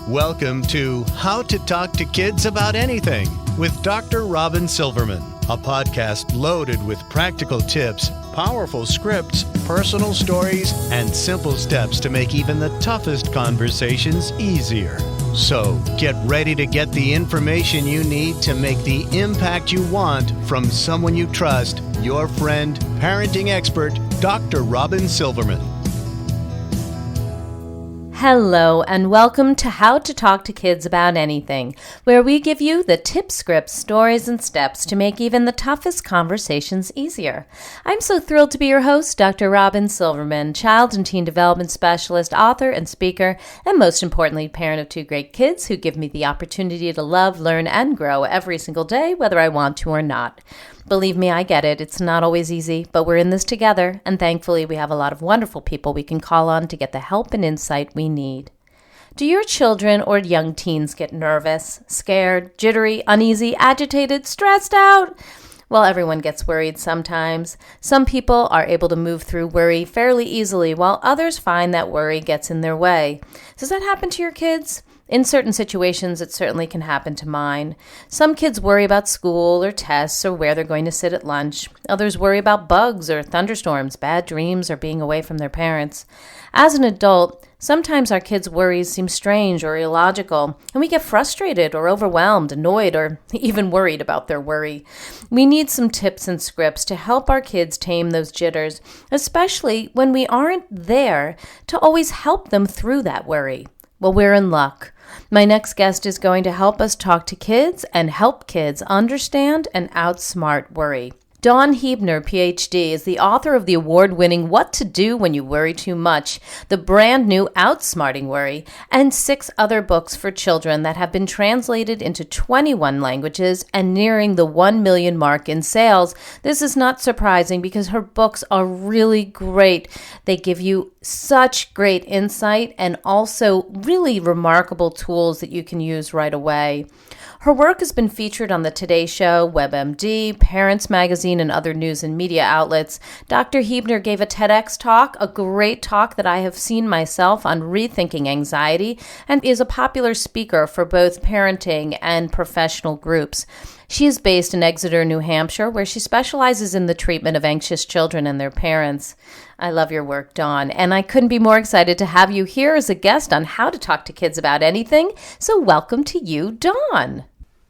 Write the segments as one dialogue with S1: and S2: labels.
S1: Welcome to How to Talk to Kids About Anything with Dr. Robyn Silverman, a podcast loaded with practical tips, powerful scripts, personal stories, and simple steps to make even the toughest conversations easier. So get ready to get the information you need to make the impact you want from someone you trust, your friend, parenting expert, Dr. Robyn Silverman.
S2: Hello, and welcome to How to Talk to Kids About Anything, where we give you the tips, scripts, stories, and steps to make even the toughest conversations easier. I'm so thrilled to be your host, Dr. Robyn Silverman, child and teen development specialist, author, and speaker, and most importantly, parent of two great kids who give me the opportunity to love, learn, and grow every single day, whether I want to or not. Believe me, I get it. It's not always easy, but we're in this together, and thankfully we have a lot of wonderful people we can call on to get the help and insight we need. Do your children or young teens get nervous, scared, jittery, uneasy, agitated, stressed out? Well, everyone gets worried sometimes. Some people are able to move through worry fairly easily, while others find that worry gets in their way. Does that happen to your kids? In certain situations, it certainly can happen to mine. Some kids worry about school or tests or where they're going to sit at lunch. Others worry about bugs or thunderstorms, bad dreams, or being away from their parents. As an adult, sometimes our kids' worries seem strange or illogical, and we get frustrated or overwhelmed, annoyed, or even worried about their worry. We need some tips and scripts to help our kids tame those jitters, especially when we aren't there to always help them through that worry. Well, we're in luck. My next guest is going to help us talk to kids and help kids understand and outsmart worry. Huebner, PhD, is the author of the award-winning What to Do When You Worry Too Much, the brand new Outsmarting Worry, and 6 other books for children that have been translated into 21 languages and nearing the 1 million mark in sales. This is not surprising because her books are really great. They give you such great insight and also really remarkable tools that you can use right away. Her work has been featured on the Today Show, WebMD, Parents Magazine, and other news and media outlets. Dr. Huebner gave a TEDx talk, a great talk that I have seen myself on rethinking anxiety, and is a popular speaker for both parenting and professional groups. She is based in Exeter, New Hampshire, where she specializes in the treatment of anxious children and their parents. I love your work, Dawn, and I couldn't be more excited to have you here as a guest on How to Talk to Kids About Anything. So welcome to you, Dawn.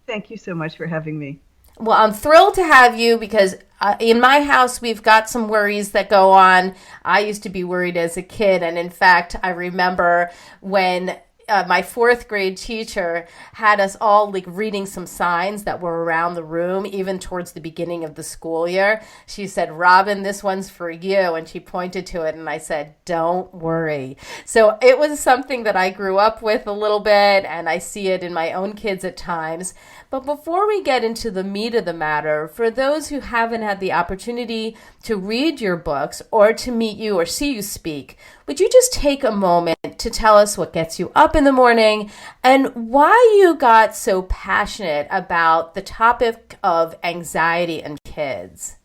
S3: Thank you so much for having me.
S2: Well, I'm thrilled to have you because in my house, we've got some worries that go on. I used to be worried as a kid, and in fact, I remember when my 4th grade teacher had us all reading some signs that were around the room, even towards the beginning of the school year. She said, "Robyn, this one's for you." And she pointed to it and I said, "Don't worry." So it was something that I grew up with a little bit, and I see it in my own kids at times. But before we get into the meat of the matter, for those who haven't had the opportunity to read your books or to meet you or see you speak, would you just take a moment to tell us what gets you up in the morning and why you got so passionate about the topic of anxiety in kids?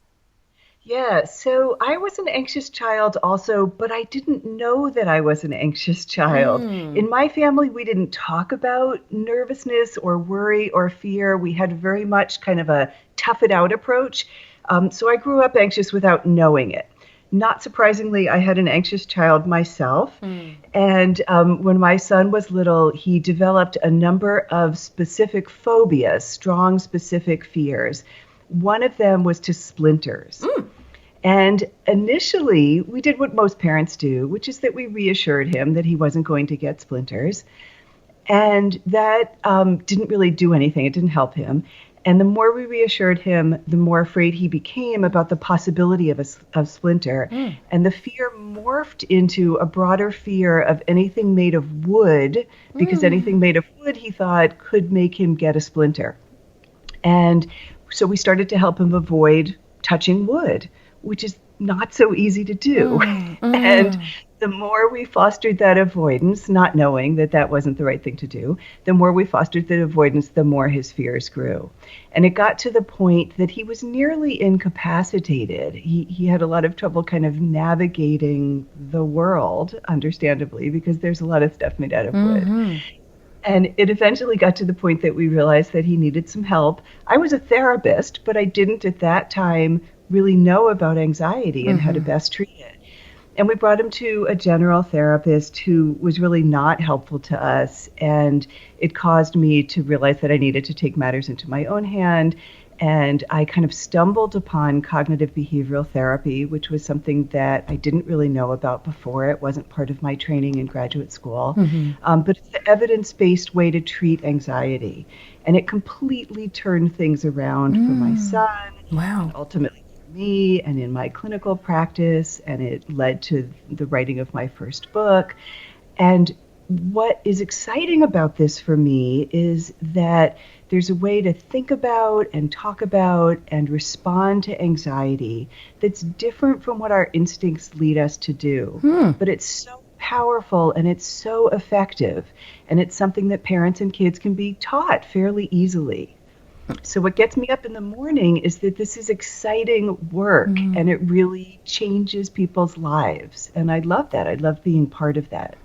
S3: Yeah, so I was an anxious child also, but I didn't know that I was an anxious child. In my family, we didn't talk about nervousness or worry or fear. We had very much kind of a tough it out approach. So I grew up anxious without knowing it. Not surprisingly, I had an anxious child myself. And when my son was little, he developed a number of specific phobias, strong specific fears. One of them was to splinters. And initially, we did what most parents do, which is that we reassured him that he wasn't going to get splinters. And that didn't really do anything. It didn't help him. And the more we reassured him, the more afraid he became about the possibility of a splinter. And the fear morphed into a broader fear of anything made of wood, because anything made of wood, he thought, could make him get a splinter. And so we started to help him avoid touching wood, which is not so easy to do. And the more we fostered that avoidance, not knowing that that wasn't the right thing to do, the more we fostered that avoidance, the more his fears grew. And it got to the point that he was nearly incapacitated. He had a lot of trouble kind of navigating the world, understandably, because there's a lot of stuff made out of wood. And it eventually got to the point that we realized that he needed some help. I was a therapist, but I didn't at that time really know about anxiety and how to best treat it. And we brought him to a general therapist who was really not helpful to us. And it caused me to realize that I needed to take matters into my own hand. And I kind of stumbled upon cognitive behavioral therapy, which was something that I didn't really know about before. It wasn't part of my training in graduate school. But it's the evidence-based way to treat anxiety. And it completely turned things around for my son.
S2: Wow.
S3: And ultimately for me and in my clinical practice. And it led to the writing of my first book. And what is exciting about this for me is that there's a way to think about and talk about and respond to anxiety that's different from what our instincts lead us to do. But it's so powerful and it's so effective. And it's something that parents and kids can be taught fairly easily. So what gets me up in the morning is that this is exciting work and it really changes people's lives. And I love that. I love being part of that.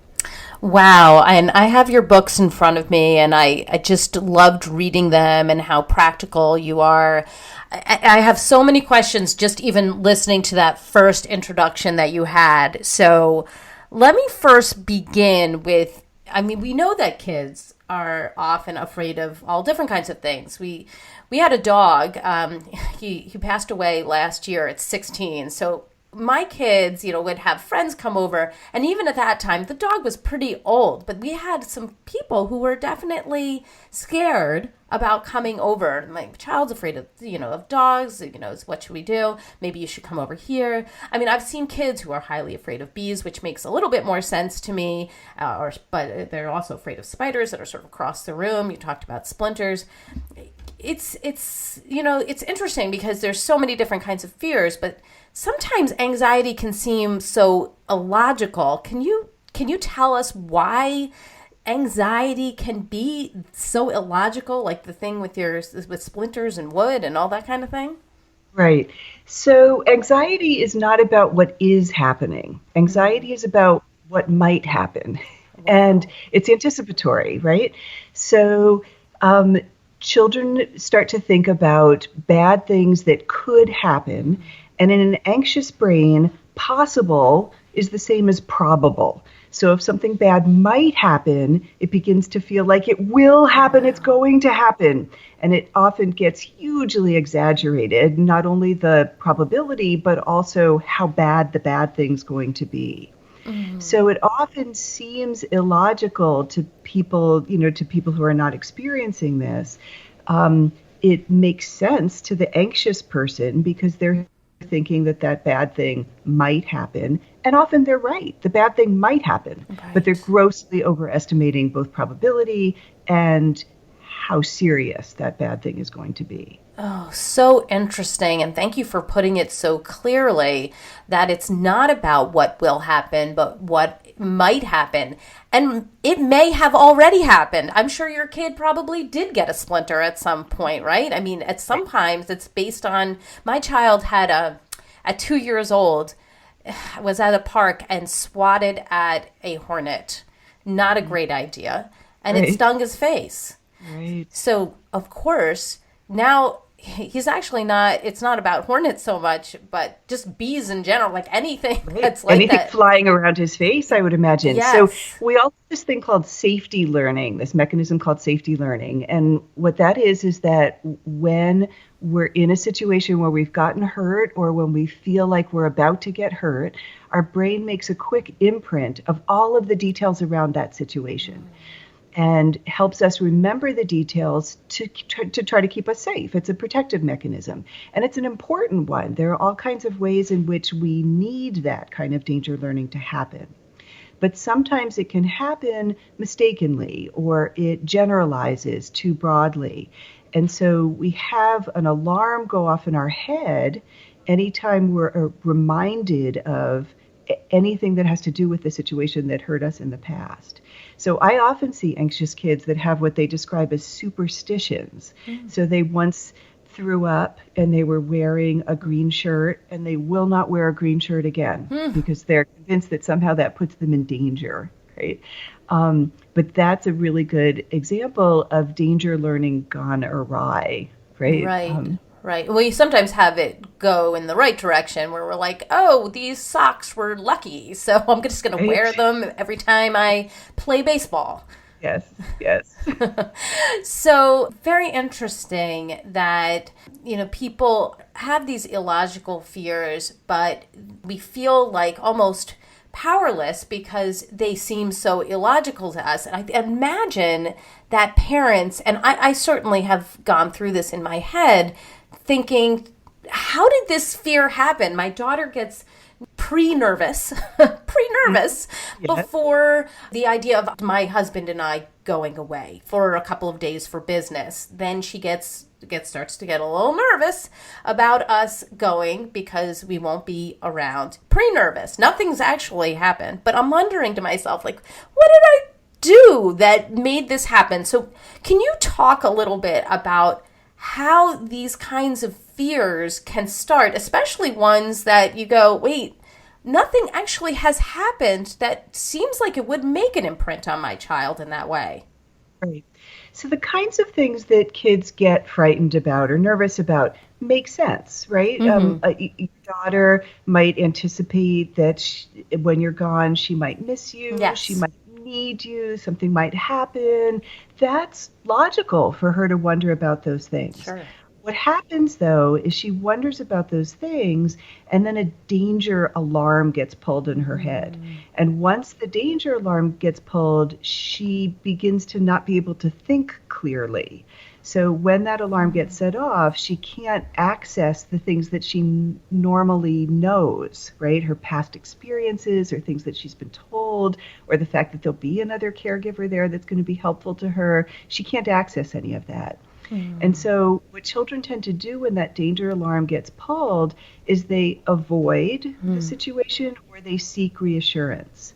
S2: Wow. And I have your books in front of me, and I just loved reading them and how practical you are. I have so many questions just even listening to that first introduction that you had. So let me first begin with, we know that kids are often afraid of all different kinds of things. We had a dog. He passed away last year at 16. So my kids, would have friends come over, and even at that time, the dog was pretty old, but we had some people who were definitely scared about coming over. My child's afraid of, of dogs, what should we do? Maybe you should come over here. I've seen kids who are highly afraid of bees, which makes a little bit more sense to me, but they're also afraid of spiders that are sort of across the room. You talked about splinters. It's interesting because there's so many different kinds of fears, but sometimes anxiety can seem so illogical. Can you tell us why anxiety can be so illogical, like the thing with splinters and wood and all that kind of thing?
S3: Right. So anxiety is not about what is happening. Anxiety is about what might happen. And it's anticipatory, right? So children start to think about bad things that could happen. And in an anxious brain, possible is the same as probable. So if something bad might happen, it begins to feel like it will happen, it's going to happen. And it often gets hugely exaggerated, not only the probability, but also how bad the bad thing's going to be. So it often seems illogical to people, who are not experiencing this. It makes sense to the anxious person because they're thinking that bad thing might happen. And often they're right. The bad thing might happen, but they're grossly overestimating both probability and how serious that bad thing is going to be.
S2: Oh, so interesting. And thank you for putting it so clearly that it's not about what will happen, but what might happen. And it may have already happened. I'm sure your kid probably did get a splinter at some point, right? At sometimes it's based on, my child had at 2 years old, was at a park and swatted at a hornet. Not a great idea. And it stung his face.
S3: Right.
S2: So, of course, now he's actually it's not about hornets so much, but just bees in general, like anything that's like
S3: anything
S2: that.
S3: Flying around his face, I would imagine.
S2: Yes.
S3: So we all have this thing called safety learning, this mechanism called safety learning. And what that is that when we're in a situation where we've gotten hurt or when we feel like we're about to get hurt, our brain makes a quick imprint of all of the details around that situation. And helps us remember the details to try to keep us safe. It's a protective mechanism. And it's an important one. There are all kinds of ways in which we need that kind of danger learning to happen. But sometimes it can happen mistakenly or it generalizes too broadly. And so we have an alarm go off in our head anytime we're reminded of anything that has to do with the situation that hurt us in the past. So I often see anxious kids that have what they describe as superstitions. So they once threw up and they were wearing a green shirt and they will not wear a green shirt again because they're convinced that somehow that puts them in danger. right? But that's a really good example of danger learning gone awry, right?
S2: Right. Right. Well, you sometimes have it go in the right direction where we're like, oh, these socks were lucky, so I'm just going to
S3: Right?
S2: wear them every time I play baseball.
S3: Yes, yes.
S2: So very interesting that, people have these illogical fears, but we feel like almost powerless because they seem so illogical to us. And I imagine that parents, and I certainly have gone through this in my head, thinking, how did this fear happen? My daughter gets pre-nervous
S3: Yes.
S2: before the idea of my husband and I going away for a couple of days for business. Then she starts to get a little nervous about us going because we won't be around. Pre-nervous. Nothing's actually happened, but I'm wondering to myself, like, what did I do that made this happen? So can you talk a little bit about how these kinds of fears can start, especially ones that you go, wait, nothing actually has happened that seems like it would make an imprint on my child in that way?
S3: Right. So the kinds of things that kids get frightened about or nervous about make sense, right? Your daughter might anticipate that when you're gone, she might miss you.
S2: Yes.
S3: She might need you. Something might happen. That's logical for her to wonder about those things.
S2: Sure.
S3: What happens, though, is she wonders about those things, and then a danger alarm gets pulled in her head. And once the danger alarm gets pulled, she begins to not be able to think clearly. So when that alarm gets set off, she can't access the things that she normally knows, right? Her past experiences or things that she's been told, or the fact that there'll be another caregiver there that's going to be helpful to her. She can't access any of that. And so what children tend to do when that danger alarm gets pulled is they avoid the situation or they seek reassurance.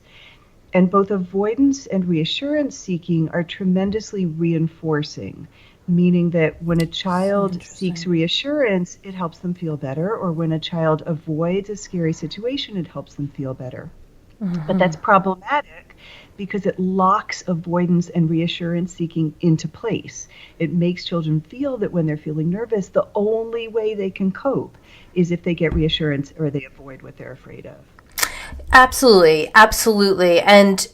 S3: And both avoidance and reassurance seeking are tremendously reinforcing, meaning that when a child seeks reassurance, it helps them feel better, or when a child avoids a scary situation, it helps them feel better. But that's problematic because it locks avoidance and reassurance seeking into place. It makes children feel that when they're feeling nervous, the only way they can cope is if they get reassurance or they avoid what they're afraid of.
S2: Absolutely, absolutely. And,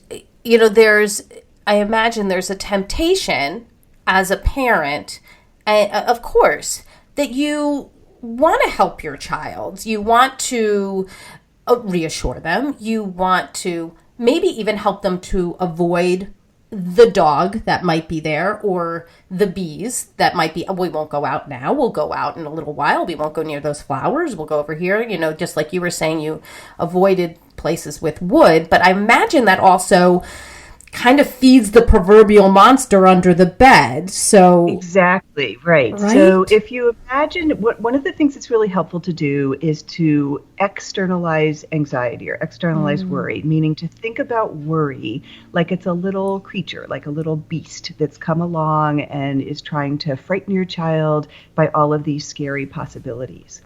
S2: I imagine there's a temptation as a parent, of course, that you want to help your child. You want to reassure them. You want to maybe even help them to avoid the dog that might be there or the bees that might be, we won't go out now. We'll go out in a little while. We won't go near those flowers. We'll go over here. Just like you were saying, you avoided places with wood. But I imagine that also kind of feeds the proverbial monster under the bed. So
S3: exactly, right. So if you imagine, one of the things that's really helpful to do is to externalize anxiety or externalize worry, meaning to think about worry like it's a little creature, like a little beast that's come along and is trying to frighten your child by all of these scary possibilities.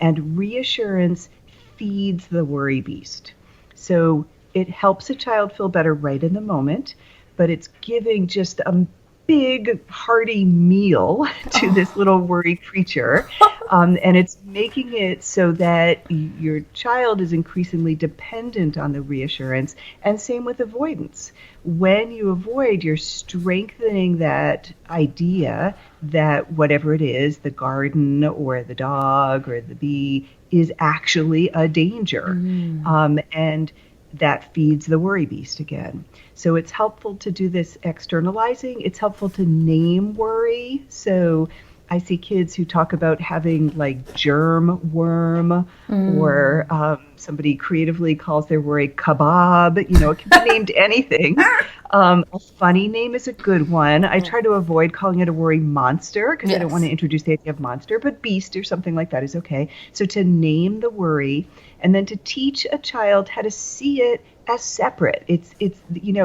S3: And reassurance feeds the worry beast. So it helps a child feel better right in the moment, but it's giving just a big, hearty meal to this little worry creature. And it's making it so that your child is increasingly dependent on the reassurance, and same with avoidance. When you avoid, you're strengthening that idea that whatever it is, the garden or the dog or the bee, is actually a danger. And that feeds the worry beast again. So it's helpful to do this externalizing. It's helpful to name worry. So I see kids who talk about having like germ worm, or somebody creatively calls their worry kebab. It can be named anything. A funny name is a good one. I try to avoid calling it a worry monster because I don't want to introduce the idea of monster, but beast or something like that is okay. So to name the worry, and then to teach a child how to see it as separate. It's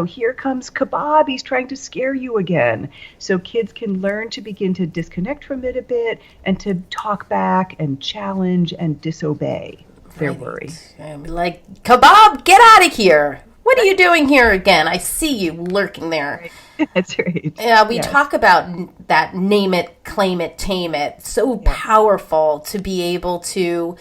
S3: here comes kebab, he's trying to scare you again. So kids can learn to begin to disconnect from it a bit and to talk back and challenge and disobey their worry.
S2: Like, kebab, get out of here. what are you doing here again? I see you lurking there.
S3: Right. That's right.
S2: Yeah, we talk about that name it, claim it, tame it. So powerful to be able to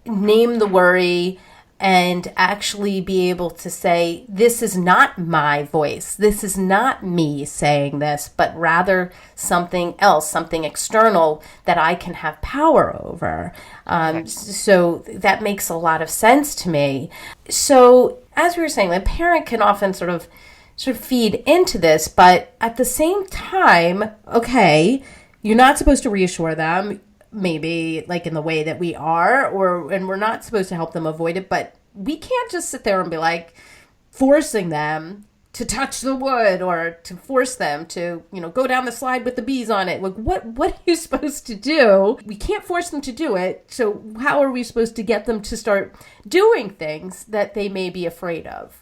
S2: name the worry and actually be able to say, this is not my voice. This is not me saying this, but rather something else, something external that I can have power over. So that makes a lot of sense to me. So as we were saying, the parent can often sort of feed into this, but at the same time, okay, you're not supposed to reassure them, maybe like in the way that we are, and we're not supposed to help them avoid it, but we can't just sit there and be like forcing them to touch the wood or to force them to, go down the slide with the bees on it. Like, what are you supposed to do? We can't force them to do it. So how are we supposed to get them to start doing things that they may be afraid of?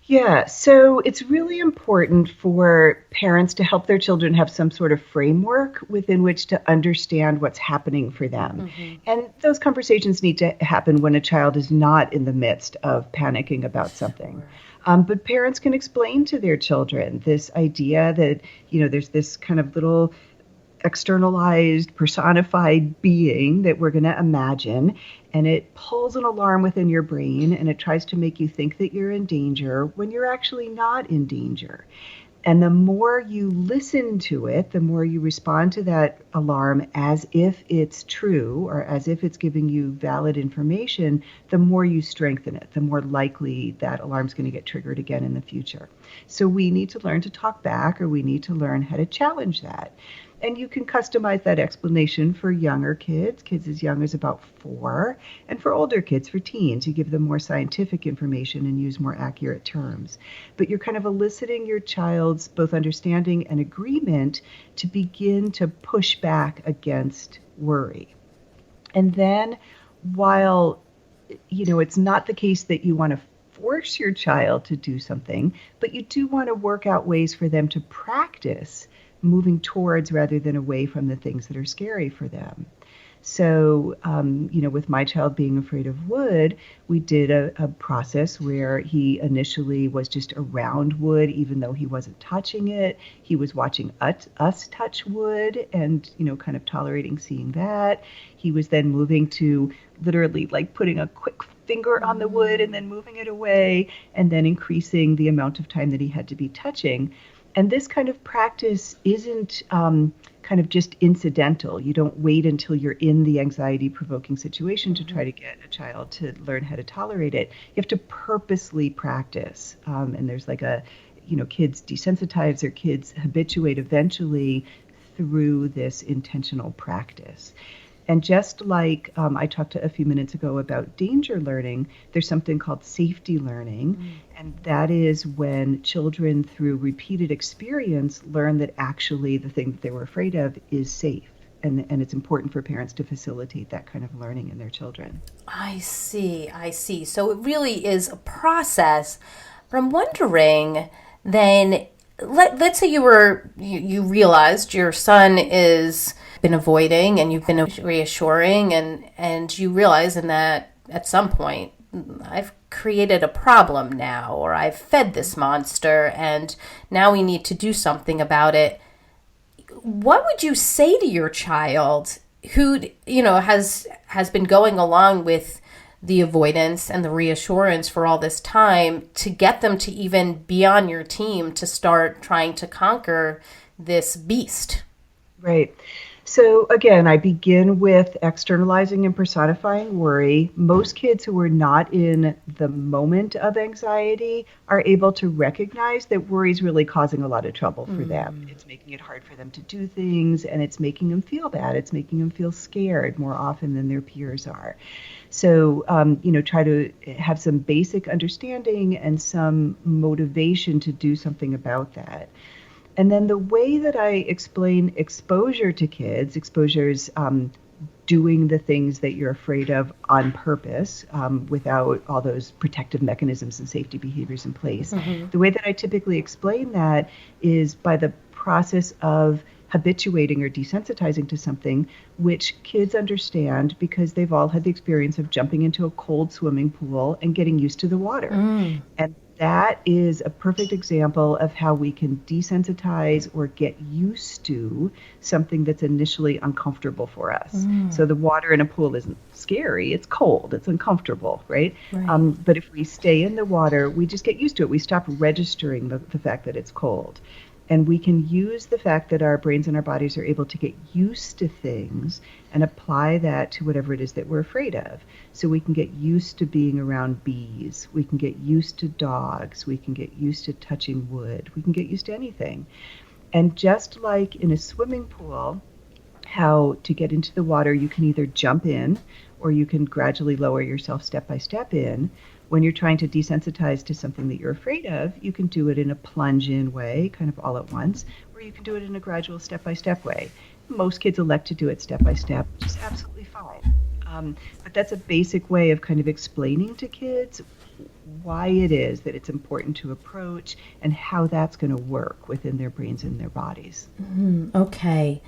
S3: Yeah, so it's really important for parents to help their children have some sort of framework within which to understand what's happening for them. Mm-hmm. And those conversations need to happen when a child is not in the midst of panicking about something. But parents can explain to their children this idea that, there's this kind of little externalized, personified being that we're going to imagine, and it pulls an alarm within your brain, and it tries to make you think that you're in danger when you're actually not in danger. And the more you listen to it, the more you respond to that alarm as if it's true or as if it's giving you valid information, the more you strengthen it, the more likely that alarm's going to get triggered again in the future. So we need to learn to talk back, or we need to learn how to challenge that. And you can customize that explanation for younger kids as young as about 4, and for older kids, for teens. You give them more scientific information and use more accurate terms. But you're kind of eliciting your child's both understanding and agreement to begin to push back against worry. And then while, it's not the case that you want to force your child to do something, but you do want to work out ways for them to practice moving towards rather than away from the things that are scary for them. So, with my child being afraid of wood, we did a process where he initially was just around wood, even though he wasn't touching it. He was watching us touch wood and, kind of tolerating seeing that. He was then moving to literally like putting a quick finger on the wood and then moving it away, and then increasing the amount of time that he had to be touching. And this kind of practice isn't kind of just incidental. You don't wait until you're in the anxiety-provoking situation to try to get a child to learn how to tolerate it. You have to purposely practice. And there's like kids desensitize or kids habituate eventually through this intentional practice. And just like I talked a few minutes ago about danger learning, there's something called safety learning. And that is when children, through repeated experience, learn that actually the thing that they were afraid of is safe. And it's important for parents to facilitate that kind of learning in their children.
S2: I see. So it really is a process. But I'm wondering, then, let's say you realized your son is been avoiding and you've been reassuring, and you realize in that at some point, I've created a problem now, or I've fed this monster and now we need to do something about it. What would you say to your child who, has been going along with the avoidance and the reassurance for all this time, to get them to even be on your team to start trying to conquer this beast?
S3: Right. So again, I begin with externalizing and personifying worry. Most kids who are not in the moment of anxiety are able to recognize that worry is really causing a lot of trouble for them. It's making it hard for them to do things, and it's making them feel bad. It's making them feel scared more often than their peers are. So, try to have some basic understanding and some motivation to do something about that. And then the way that I explain exposure to kids, exposure is doing the things that you're afraid of on purpose without all those protective mechanisms and safety behaviors in place. The way that I typically explain that is by the process of habituating or desensitizing to something which kids understand because they've all had the experience of jumping into a cold swimming pool and getting used to the water. And that is a perfect example of how we can desensitize or get used to something that's initially uncomfortable for us. So the water in a pool isn't scary, it's cold, it's uncomfortable, right? But if we stay in the water, we just get used to it. We stop registering the fact that it's cold. And we can use the fact that our brains and our bodies are able to get used to things and apply that to whatever it is that we're afraid of. So we can get used to being around bees. We can get used to dogs. We can get used to touching wood. We can get used to anything. And just like in a swimming pool, how to get into the water, you can either jump in or you can gradually lower yourself step by step in. When you're trying to desensitize to something that you're afraid of, you can do it in a plunge-in way, kind of all at once, or you can do it in a gradual step-by-step way. Most kids elect to do it step-by-step, which is absolutely fine. But that's a basic way of kind of explaining to kids why it is that it's important to approach and how that's going to work within their brains and their bodies.
S2: Okay.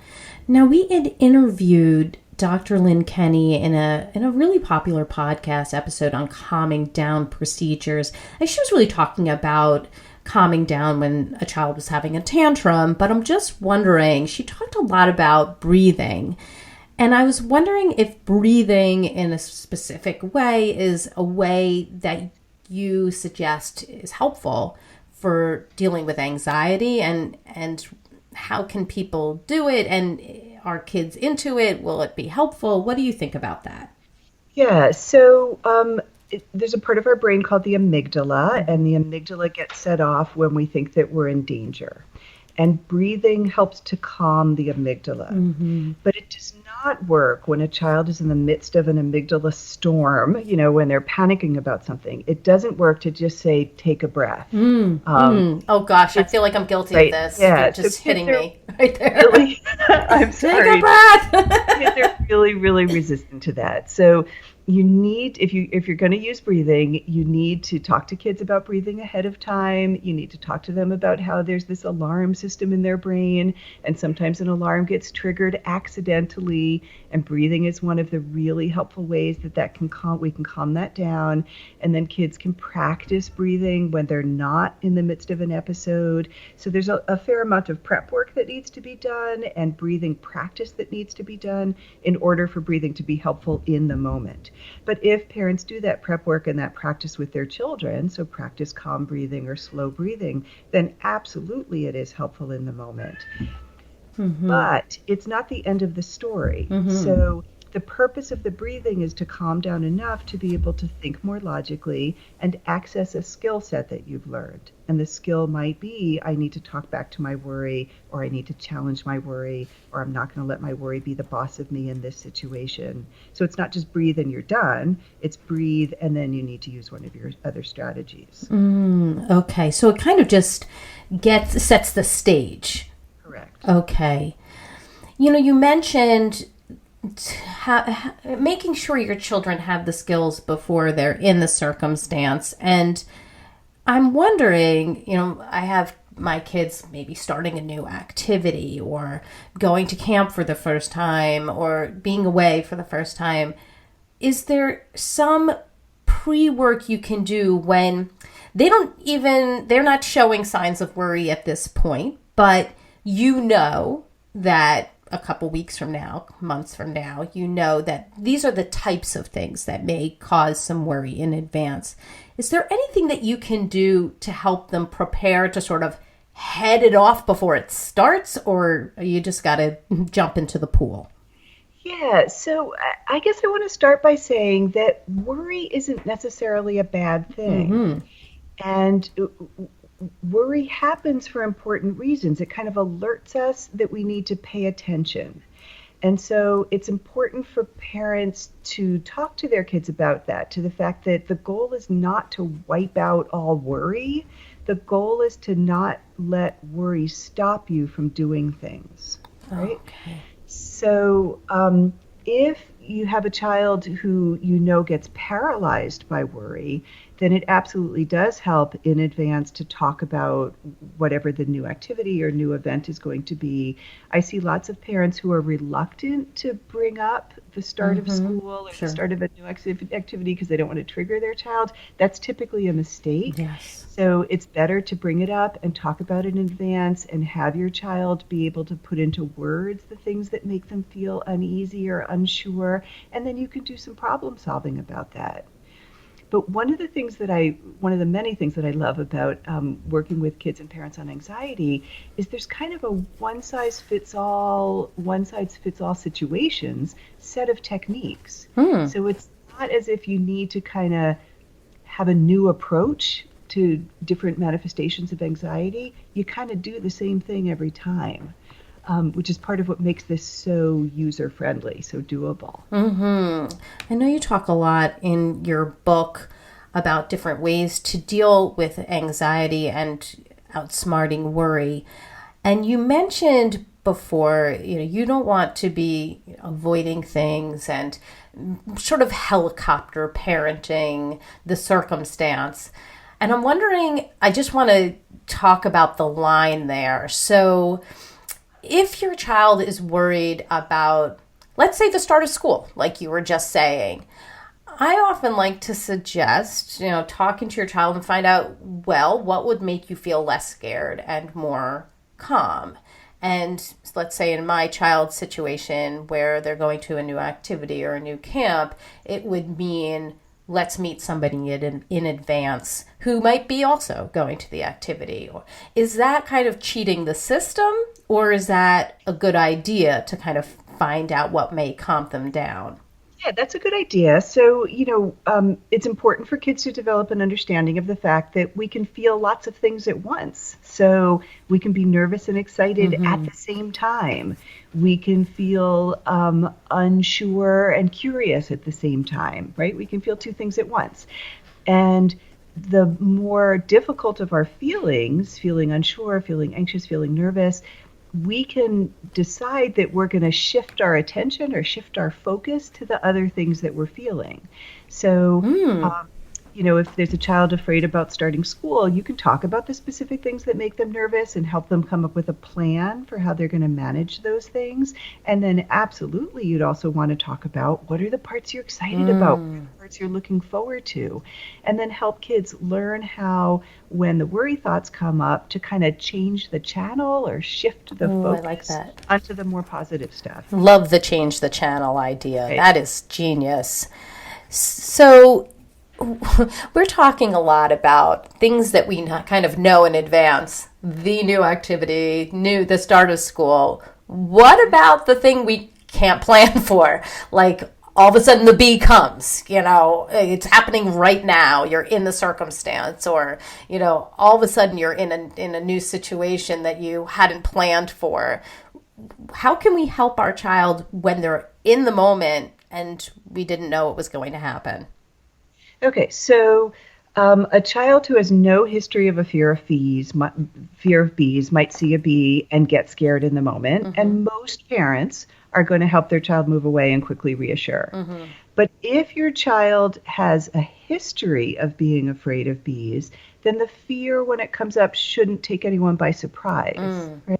S2: Now, we had interviewed Dr. Lynn Kenny in a really popular podcast episode on calming down procedures. And she was really talking about calming down when a child was having a tantrum, but I'm just wondering, she talked a lot about breathing. And I was wondering if breathing in a specific way is a way that you suggest is helpful for dealing with anxiety, and how can people do it, and are kids into it? Will it be helpful? What do you think about that?
S3: Yeah, so there's a part of our brain called the amygdala, and the amygdala gets set off when we think that we're in danger. And breathing helps to calm the amygdala. But it does not work when a child is in the midst of an amygdala storm, when they're panicking about something. It doesn't work to just say, take a breath.
S2: Oh gosh, I feel like I'm guilty of this.
S3: Yeah,
S2: You're just hitting me right there.
S3: Really, I'm sorry.
S2: Take a breath.
S3: Kids are really, really resistant to that. So you need, if you're going to use breathing, you need to talk to kids about breathing ahead of time. You need to talk to them about how there's this alarm system in their brain, and sometimes an alarm gets triggered accidentally, and breathing is one of the really helpful ways that we can calm that down. And then kids can practice breathing when they're not in the midst of an episode. So there's a fair amount of prep work that needs to be done and breathing practice that needs to be done in order for breathing to be helpful in the moment. But if parents do that prep work and that practice with their children, so practice calm breathing or slow breathing, then absolutely it is helpful in the moment. But it's not the end of the story. So the purpose of the breathing is to calm down enough to be able to think more logically and access a skill set that you've learned. And the skill might be, I need to talk back to my worry, or I need to challenge my worry, or I'm not going to let my worry be the boss of me in this situation. So it's not just breathe and you're done. It's breathe and then you need to use one of your other strategies.
S2: Okay, so it kind of just sets the stage.
S3: Correct.
S2: Okay. You mentioned making sure your children have the skills before they're in the circumstance. And I'm wondering, I have my kids maybe starting a new activity or going to camp for the first time or being away for the first time. Is there some pre-work you can do when they're not showing signs of worry at this point, but that a couple weeks from now, months from now, that these are the types of things that may cause some worry in advance. Is there anything that you can do to help them prepare to sort of head it off before it starts, or you just got to jump into the pool?
S3: Yeah, so I guess I want to start by saying that worry isn't necessarily a bad thing. And worry happens for important reasons. It kind of alerts us that we need to pay attention. And so it's important for parents to talk to their kids about that, to the fact that the goal is not to wipe out all worry. The goal is to not let worry stop you from doing things, right?
S2: Okay.
S3: So if you have a child who gets paralyzed by worry, then it absolutely does help in advance to talk about whatever the new activity or new event is going to be. I see lots of parents who are reluctant to bring up the start of school or the start of a new activity because they don't want to trigger their child. That's typically a mistake.
S2: Yes.
S3: So it's better to bring it up and talk about it in advance and have your child be able to put into words the things that make them feel uneasy or unsure, and then you can do some problem solving about that. But one of the many things that I love about working with kids and parents on anxiety is there's kind of a one-size-fits-all situations set of techniques. So it's not as if you need to kind of have a new approach to different manifestations of anxiety. You kind of do the same thing every time. Which is part of what makes this so user-friendly, so doable.
S2: I know you talk a lot in your book about different ways to deal with anxiety and outsmarting worry. And you mentioned before, you don't want to be avoiding things and sort of helicopter parenting the circumstance. And I'm wondering, I just want to talk about the line there. So if your child is worried about, let's say, the start of school, like you were just saying, I often like to suggest, talking to your child and find out, well, what would make you feel less scared and more calm? And let's say in my child's situation where they're going to a new activity or a new camp, it would mean let's meet somebody in advance who might be also going to the activity. Is that kind of cheating the system, or is that a good idea to kind of find out what may calm them down?
S3: Yeah, that's a good idea. So, it's important for kids to develop an understanding of the fact that we can feel lots of things at once. So we can be nervous and excited at the same time. We can feel unsure and curious at the same time, right? We can feel two things at once. And the more difficult of our feelings, feeling unsure, feeling anxious, feeling nervous, we can decide that we're going to shift our attention or shift our focus to the other things that we're feeling. So, if there's a child afraid about starting school, you can talk about the specific things that make them nervous and help them come up with a plan for how they're going to manage those things. And then absolutely, you'd also want to talk about what are the parts you're excited about, what are the parts you're looking forward to, and then help kids learn how, when the worry thoughts come up, to kind of change the channel or shift the focus
S2: I like that.
S3: onto the more positive stuff.
S2: Love the change the channel idea.
S3: Right.
S2: That is genius. So we're talking a lot about things that we kind of know in advance. The new activity, the start of school. What about the thing we can't plan for? Like all of a sudden the bee comes, it's happening right now. You're in the circumstance, or, all of a sudden you're in a new situation that you hadn't planned for. How can we help our child when they're in the moment and we didn't know it was going to happen?
S3: Okay, so a child who has no history of a fear of bees might see a bee and get scared in the moment, and most parents are going to help their child move away and quickly reassure. But if your child has a history of being afraid of bees, then the fear when it comes up shouldn't take anyone by surprise, right?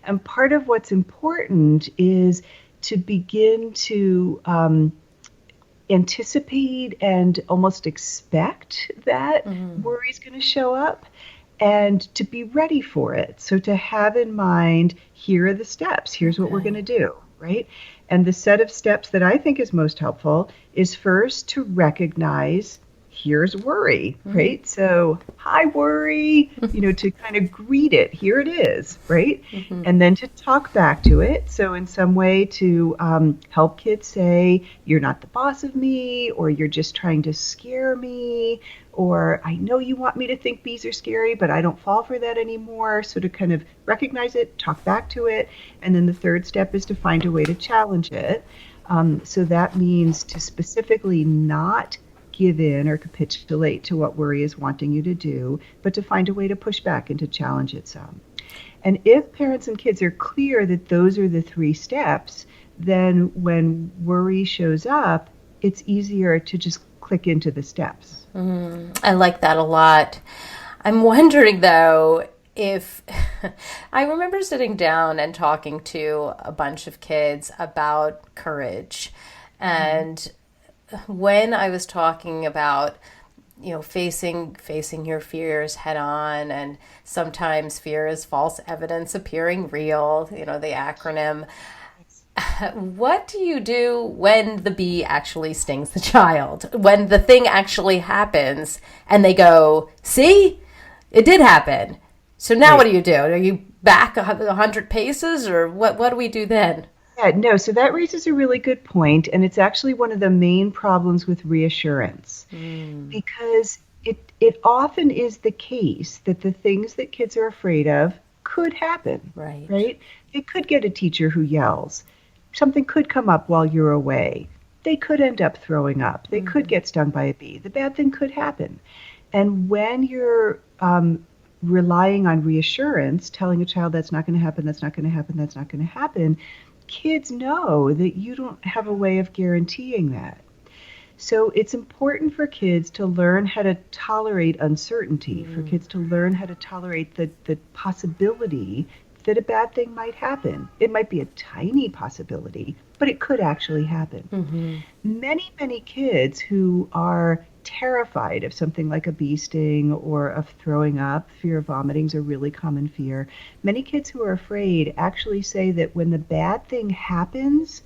S3: And part of what's important is to begin to anticipate and almost expect that worry is going to show up and to be ready for it. So to have in mind, here are the steps, here's what we're going to do, right? And the set of steps that I think is most helpful is first to recognize, here's worry, right? So, hi, worry, to kind of greet it. Here it is, right? And then to talk back to it. So in some way to help kids say, you're not the boss of me, or you're just trying to scare me, or I know you want me to think bees are scary, but I don't fall for that anymore. So to kind of recognize it, talk back to it. And then the third step is to find a way to challenge it. So that means to specifically not give in or capitulate to what worry is wanting you to do, but to find a way to push back and to challenge it some. And if parents and kids are clear that those are the three steps, then when worry shows up, it's easier to just click into the steps.
S2: I like that a lot. I'm wondering, though, if I remember sitting down and talking to a bunch of kids about courage. And when I was talking about, facing your fears head on, and sometimes fear is false evidence appearing real, the acronym. What do you do when the bee actually stings the child? When the thing actually happens and they go, see, it did happen. So now what do you do? Are you back 100 paces, or what do we do then?
S3: Yeah, no, so that raises a really good point, and it's actually one of the main problems with reassurance, because it often is the case that the things that kids are afraid of could happen, right? They could get a teacher who yells. Something could come up while you're away. They could end up throwing up. They could get stung by a bee. The bad thing could happen. And when you're relying on reassurance, telling a child that's not going to happen, that's not going to happen, that's not going to happen, kids know that you don't have a way of guaranteeing that. So it's important for kids to learn how to tolerate uncertainty, for kids to learn how to tolerate the possibility that a bad thing might happen. It might be a tiny possibility, but it could actually happen. Many, many kids who are terrified of something like a bee sting or of throwing up, fear of vomiting is a really common fear. Many kids who are afraid actually say that when the bad thing happens,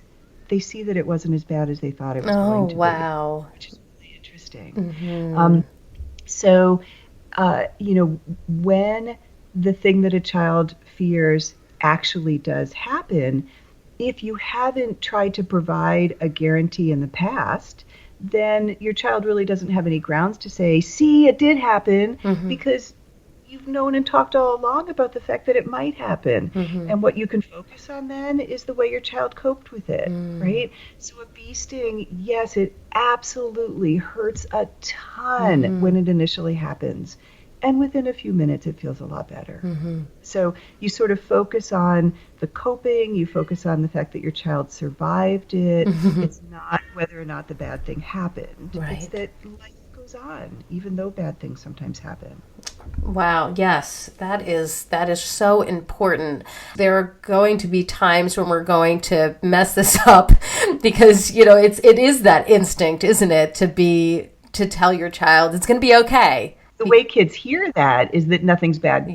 S3: they see that it wasn't as bad as they thought it was going to be, which is really interesting. So, when the thing that a child fears actually does happen, if you haven't tried to provide a guarantee in the past, then your child really doesn't have any grounds to say, see, it did happen, because you've known and talked all along about the fact that it might happen. And what you can focus on then is the way your child coped with it, right? So a bee sting, yes, it absolutely hurts a ton when it initially happens. And within a few minutes, it feels a lot better. So you sort of focus on the coping, you focus on the fact that your child survived it. It's not whether or not the bad thing happened. It's that life goes on, even though bad things sometimes happen.
S2: Wow, yes, that is so important. There are going to be times when we're going to mess this up because, it is that instinct, isn't it, to tell your child it's going to be okay.
S3: The way kids hear that is that nothing bad's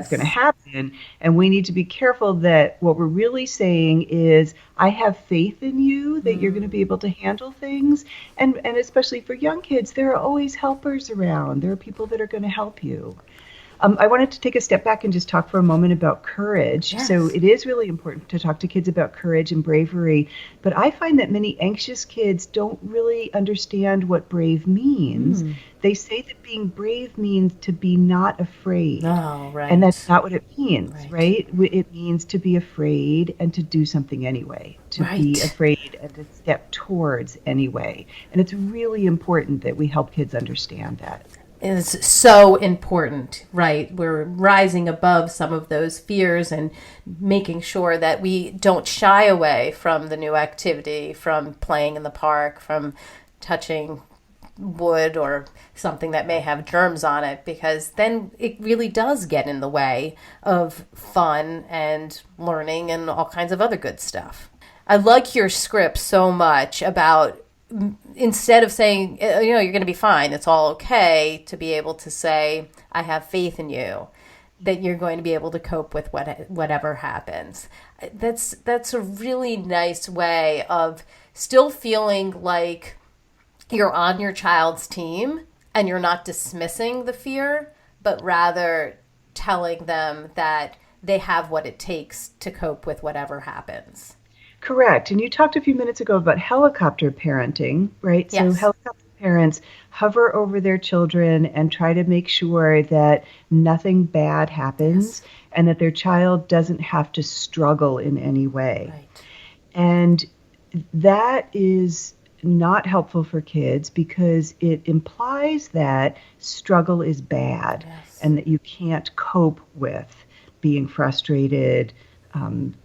S3: going to happen. And we need to be careful that what we're really saying is, I have faith in you that you're going to be able to handle things. And especially for young kids, there are always helpers around. There are people that are going to help you. I wanted to take a step back and just talk for a moment about courage.
S2: Yes.
S3: So it is really important to talk to kids about courage and bravery. But I find that many anxious kids don't really understand what brave means. They say that being brave means to be not afraid.
S2: Oh, right.
S3: And that's not what it means, right? It means to be afraid and to do something anyway, to be afraid and to step towards anyway. And it's really important that we help kids understand that.
S2: Is so important, right? We're rising above some of those fears and making sure that we don't shy away from the new activity, from playing in the park, from touching wood or something that may have germs on it, because then it really does get in the way of fun and learning and all kinds of other good stuff. I like your script so much about, instead of saying, you're going to be fine, it's all okay, to be able to say, I have faith in you, that you're going to be able to cope with whatever happens. That's a really nice way of still feeling like you're on your child's team and you're not dismissing the fear, but rather telling them that they have what it takes to cope with whatever happens.
S3: Correct. And you talked a few minutes ago about helicopter parenting, right?
S2: Yes.
S3: So helicopter parents hover over their children and try to make sure that nothing bad happens and that their child doesn't have to struggle in any way.
S2: Right.
S3: And that is not helpful for kids because it implies that struggle is bad and that you can't cope with being frustrated,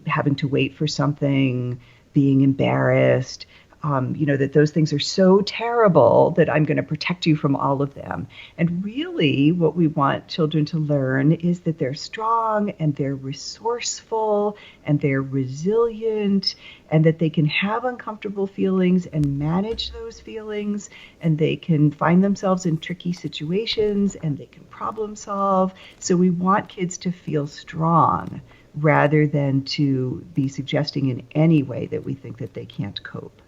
S3: having to wait for something, being embarrassed, that those things are so terrible that I'm going to protect you from all of them. And really what we want children to learn is that they're strong and they're resourceful and they're resilient and that they can have uncomfortable feelings and manage those feelings, and they can find themselves in tricky situations and they can problem solve. So we want kids to feel strong rather than to be suggesting in any way that we think that they can't cope.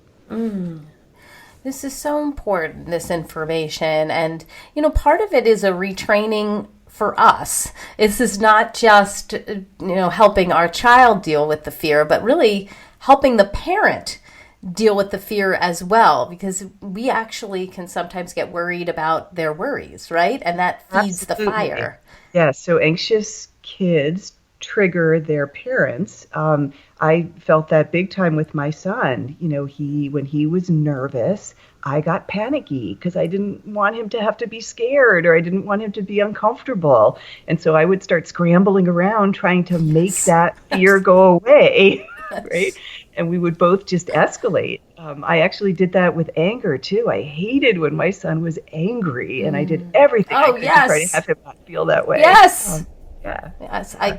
S2: This is so important, this information. And, part of it is a retraining for us. This is not just, helping our child deal with the fear, but really helping the parent deal with the fear as well, because we actually can sometimes get worried about their worries, right? And that feeds the fire.
S3: Yeah, so anxious kids trigger their parents. I felt that big time with my son. When he was nervous, I got panicky because I didn't want him to have to be scared, or I didn't want him to be uncomfortable. And so I would start scrambling around trying to make that fear go away, right? And we would both just escalate. I actually did that with anger too. I hated when my son was angry, and I did everything I could to try to have him not feel that way.
S2: Yes.
S3: Yeah.
S2: Yes, I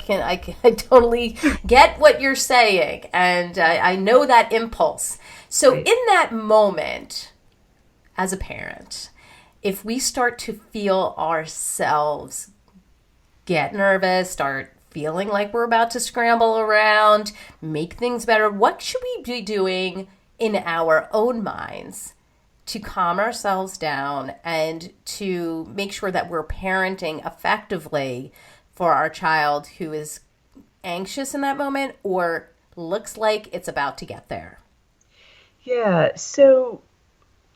S2: totally get what you're saying, and I know that impulse. So in that moment, as a parent, if we start to feel ourselves get nervous, start feeling like we're about to scramble around, make things better, what should we be doing in our own minds to calm ourselves down and to make sure that we're parenting effectively for our child who is anxious in that moment or looks like it's about to get there?
S3: Yeah, so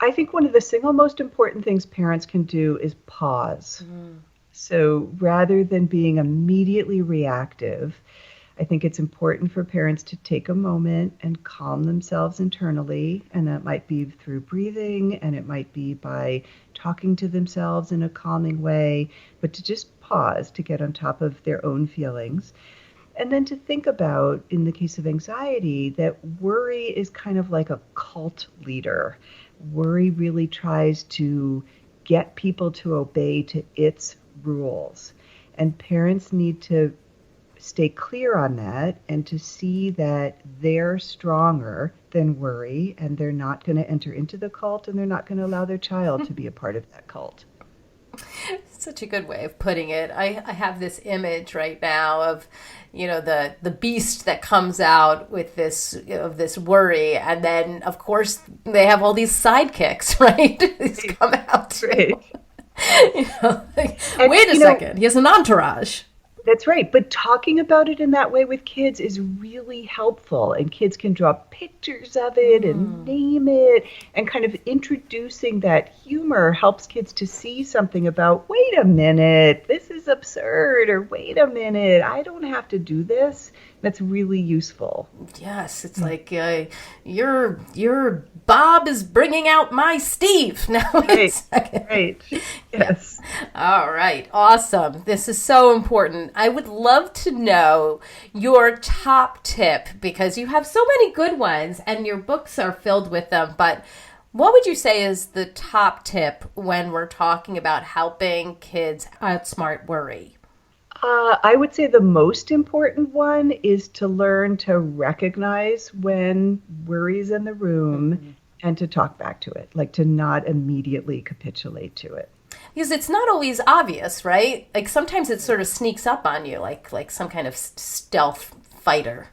S3: I think one of the single most important things parents can do is pause. So rather than being immediately reactive, I think it's important for parents to take a moment and calm themselves internally. And that might be through breathing, and it might be by talking to themselves in a calming way, but to just pause to get on top of their own feelings. And then to think about, in the case of anxiety, that worry is kind of like a cult leader. Worry really tries to get people to obey to its rules. And parents need to stay clear on that and to see that they're stronger than worry, and they're not going to enter into the cult, and they're not going to allow their child to be a part of that cult.
S2: Such a good way of putting it. I have this image right now of, the beast that comes out with this worry, and then of course they have all these sidekicks, right? These come out too.
S3: Right.
S2: Wait a second, he has an entourage.
S3: That's right. But talking about it in that way with kids is really helpful. And kids can draw pictures of it and name it. And kind of introducing that humor helps kids to see something about, wait a minute, this is absurd. Or wait a minute, I don't have to do this. That's really useful.
S2: Yes, it's like your Bob is bringing out my Steve. Now wait a second.
S3: Right. Yes.
S2: All right. Awesome. This is so important. I would love to know your top tip, because you have so many good ones and your books are filled with them. But what would you say is the top tip when we're talking about helping kids outsmart worry?
S3: I would say the most important one is to learn to recognize when worry's in the room and to talk back to it, like to not immediately capitulate to it.
S2: Because it's not always obvious, right? Like sometimes it sort of sneaks up on you, like some kind of stealth fighter.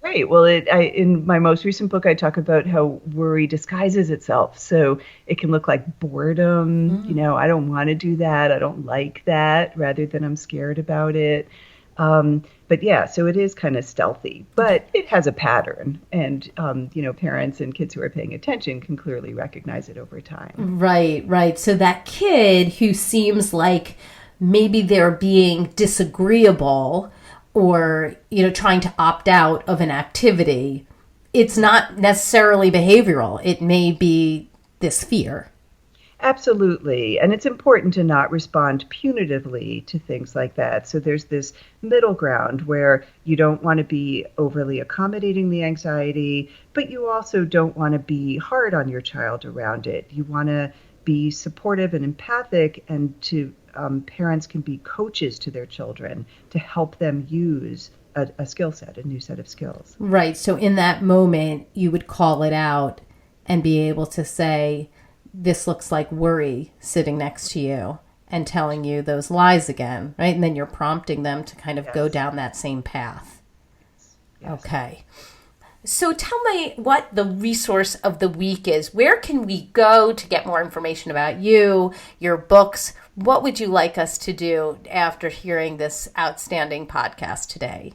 S3: Right. Well, in my most recent book, I talk about how worry disguises itself. So it can look like boredom. I don't want to do that. I don't like that, rather than I'm scared about it. But yeah, so it is kind of stealthy, but it has a pattern. And, parents and kids who are paying attention can clearly recognize it over time.
S2: Right. So that kid who seems like maybe they're being disagreeable or, trying to opt out of an activity, it's not necessarily behavioral. It may be this fear.
S3: Absolutely. And it's important to not respond punitively to things like that. So there's this middle ground where you don't want to be overly accommodating the anxiety, but you also don't want to be hard on your child around it. You want to be supportive and empathic, and parents can be coaches to their children to help them use a skill set, a new set of skills.
S2: Right. So in that moment, you would call it out and be able to say, this looks like worry sitting next to you, and telling you those lies again, right? And then you're prompting them to kind of go down that same path. Yes. Okay. So tell me what the resource of the week is. Where can we go to get more information about you, your books? What would you like us to do after hearing this outstanding podcast today?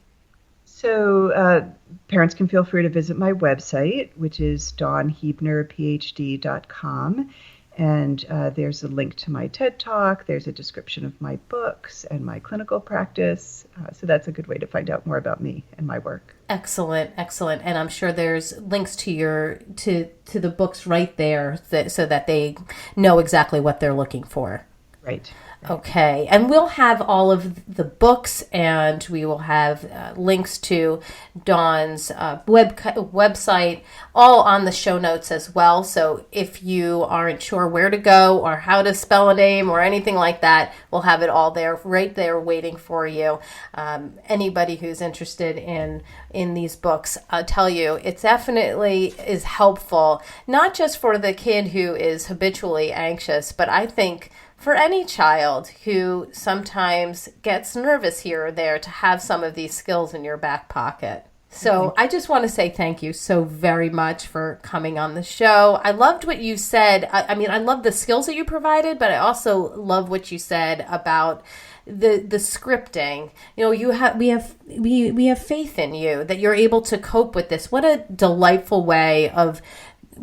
S3: So parents can feel free to visit my website, which is dawnhuebnerphd.com. And there's a link to my TED Talk. There's a description of my books and my clinical practice. So that's a good way to find out more about me and my work.
S2: Excellent, excellent. And I'm sure there's links to the books right there so that they know exactly what they're looking for.
S3: Right.
S2: Okay, and we'll have all of the books, and we will have links to Dawn's website, all on the show notes as well. So if you aren't sure where to go or how to spell a name or anything like that, we'll have it all there, right there, waiting for you. Anybody who's interested in these books, I'll tell you, it definitely is helpful, not just for the kid who is habitually anxious, but I think for any child who sometimes gets nervous here or there, to have some of these skills in your back pocket. So I just want to say thank you so very much for coming on the show. I loved what you said. I mean, I love the skills that you provided, but I also love what you said about the scripting. You know, we have faith in you that you're able to cope with this. What a delightful way of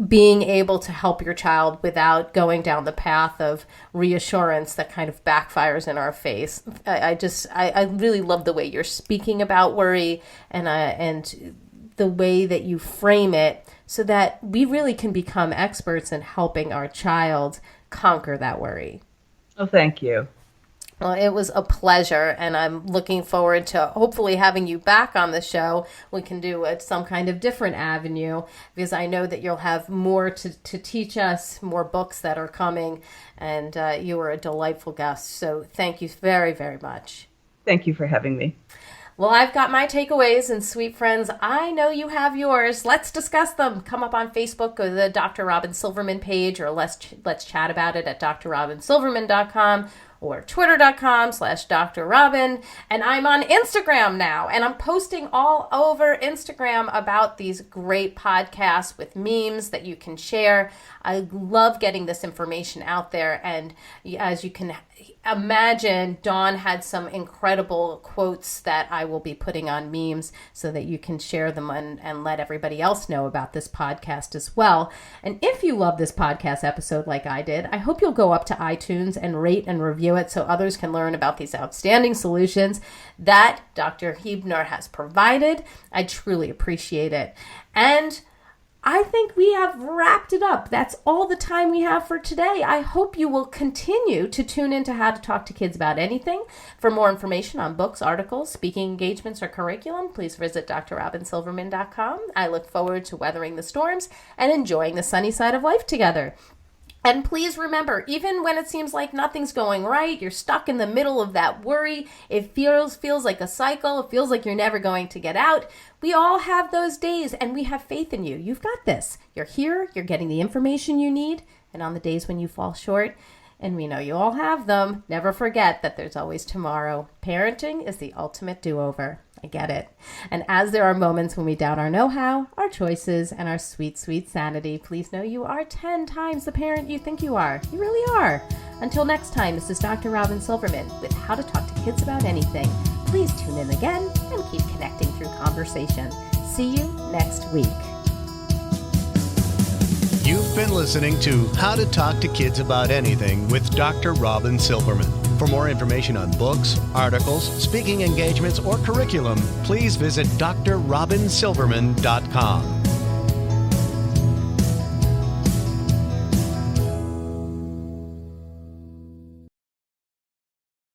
S2: being able to help your child without going down the path of reassurance that kind of backfires in our face. I really love the way you're speaking about worry and the way that you frame it so that we really can become experts in helping our child conquer that worry.
S3: Oh, thank you.
S2: Well, it was a pleasure, and I'm looking forward to hopefully having you back on the show. We can do some kind of different avenue, because I know that you'll have more to teach us, more books that are coming, and you were a delightful guest. So thank you very, very much.
S3: Thank you for having me.
S2: Well, I've got my takeaways, and sweet friends, I know you have yours. Let's discuss them. Come up on Facebook, go to the Dr. Robyn Silverman page, or let's chat about it at drrobynsilverman.com. or twitter.com/Dr. Robyn. And I'm on Instagram now, and I'm posting all over Instagram about these great podcasts with memes that you can share. I love getting this information out there, and as you can imagine, Dawn had some incredible quotes that I will be putting on memes so that you can share them and let everybody else know about this podcast as well. And if you love this podcast episode like I did, I hope you'll go up to iTunes and rate and review it so others can learn about these outstanding solutions that Dr. Huebner has provided. I truly appreciate it. And I think we have wrapped it up. That's all the time we have for today. I hope you will continue to tune into How to Talk to Kids About Anything. For more information on books, articles, speaking engagements, or curriculum, please visit drrobynsilverman.com. I look forward to weathering the storms and enjoying the sunny side of life together. And please remember, even when it seems like nothing's going right, you're stuck in the middle of that worry, it feels like a cycle, it feels like you're never going to get out. We all have those days, and we have faith in you. You've got this. You're here, you're getting the information you need, and on the days when you fall short, and we know you all have them, never forget that there's always tomorrow. Parenting is the ultimate do-over. I get it. And as there are moments when we doubt our know-how, our choices, and our sweet, sweet sanity, please know you are 10 times the parent you think you are. You really are. Until next time, this is Dr. Robyn Silverman with How to Talk to Kids About Anything. Please tune in again and keep connecting through conversation. See you next week.
S1: You've been listening to How to Talk to Kids About Anything with Dr. Robyn Silverman. For more information on books, articles, speaking engagements, or curriculum, please visit drrobynsilverman.com.